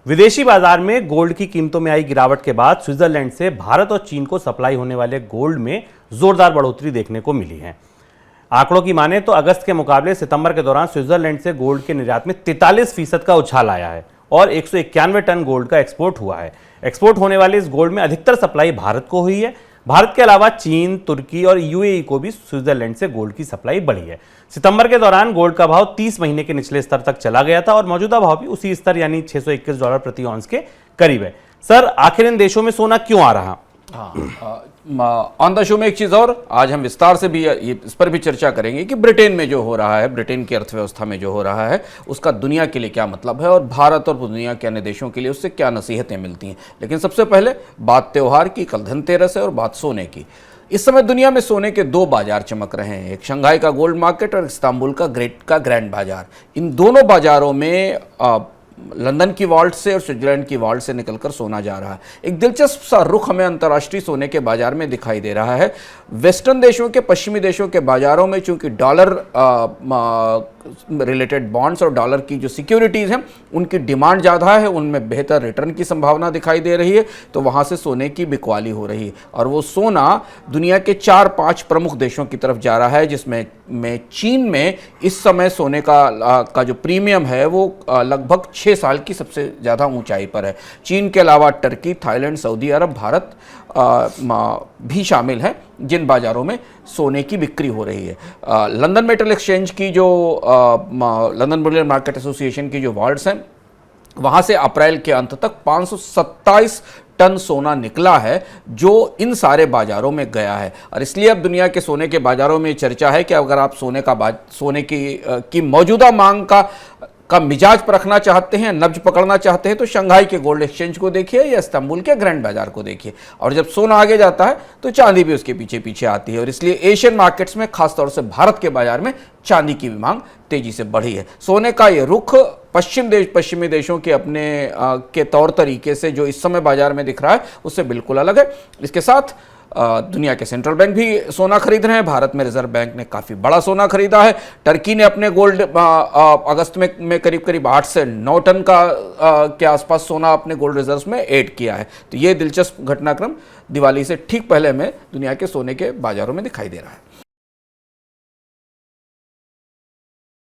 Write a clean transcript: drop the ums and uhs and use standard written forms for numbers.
विदेशी बाजार में गोल्ड की कीमतों में आई गिरावट के बाद स्विट्जरलैंड से भारत और चीन को सप्लाई होने वाले गोल्ड में जोरदार बढ़ोतरी देखने को मिली है। आंकड़ों की माने तो अगस्त के मुकाबले सितंबर के दौरान स्विट्जरलैंड से गोल्ड के निर्यात में 43% का उछाल आया है और 191 टन गोल्ड का एक्सपोर्ट हुआ है। एक्सपोर्ट होने वाले इस गोल्ड में अधिकतर सप्लाई भारत को हुई है। भारत के अलावा चीन, तुर्की और यूएई को भी स्विट्जरलैंड से गोल्ड की सप्लाई बढ़ी है। सितंबर के दौरान गोल्ड का भाव 30 महीने के निचले स्तर तक चला गया था और मौजूदा भाव भी उसी स्तर यानी $621 प्रति ऑन्स के करीब है। सर, आखिर इन देशों में सोना क्यों आ रहा? ऑन द शो में एक चीज़ और आज हम विस्तार से भी इस पर भी चर्चा करेंगे कि ब्रिटेन में जो हो रहा है, ब्रिटेन की अर्थव्यवस्था में जो हो रहा है, उसका दुनिया के लिए क्या मतलब है और भारत और दुनिया के अन्य देशों के लिए उससे क्या नसीहतें मिलती हैं। लेकिन सबसे पहले बात त्यौहार की, कल धनतेरस है और बात सोने की। इस समय दुनिया में सोने के दो बाजार चमक रहे हैं, एक शंघाई का गोल्ड मार्केट और इस्तांबुल का ग्रैंड बाजार। इन दोनों बाजारों में लंदन की वॉल्ट से और स्विट्जरलैंड की वॉल्ट से निकलकर सोना जा रहा है। एक दिलचस्प सा रुख हमें अंतर्राष्ट्रीय सोने के बाजार में दिखाई दे रहा है। वेस्टर्न देशों के, पश्चिमी देशों के बाजारों में चूंकि डॉलर रिलेटेड बॉन्ड्स और डॉलर की जो सिक्योरिटीज़ हैं उनकी डिमांड ज़्यादा है, उनमें बेहतर रिटर्न की संभावना दिखाई दे रही है, तो वहाँ से सोने की बिकवाली हो रही है और वो सोना दुनिया के 4-5 प्रमुख देशों की तरफ जा रहा है, जिसमें चीन में इस समय सोने का जो प्रीमियम है वो लगभग 6 साल की सबसे ज़्यादा ऊंचाई पर है। चीन के अलावा टर्की, थाईलैंड, सऊदी अरब, भारत भी शामिल हैं जिन बाज़ारों में सोने की बिक्री हो रही है। लंदन मेटल एक्सचेंज की जो लंदन बुलियन मार्केट एसोसिएशन की जो वॉल्ट्स हैं, वहाँ से अप्रैल के अंत तक 527 टन सोना निकला है जो इन सारे बाजारों में गया है। और इसलिए अब दुनिया के सोने के बाजारों में चर्चा है कि अगर आप सोने की मौजूदा मांग का मिजाज परखना चाहते हैं, नब्ज पकड़ना चाहते हैं, तो शंघाई के गोल्ड एक्सचेंज को देखिए या इस्तांबुल के ग्रैंड बाजार को देखिए। और जब सोना आगे जाता है तो चांदी भी उसके पीछे पीछे आती है और इसलिए एशियन मार्केट्स में, खासतौर से भारत के बाजार में चांदी की भी मांग तेजी से बढ़ी है। सोने का ये रुख पश्चिमी देशों के अपने के तौर तरीके से जो इस समय बाजार में दिख रहा है उससे बिल्कुल अलग है। इसके साथ दुनिया के सेंट्रल बैंक भी सोना खरीद रहे हैं। भारत में रिजर्व बैंक ने काफ़ी बड़ा सोना खरीदा है। टर्की ने अपने गोल्ड अगस्त में करीब 8 से 9 टन के आसपास सोना अपने गोल्ड रिजर्व्स में ऐड किया है। तो ये दिलचस्प घटनाक्रम दिवाली से ठीक पहले में दुनिया के सोने के बाजारों में दिखाई दे रहा है।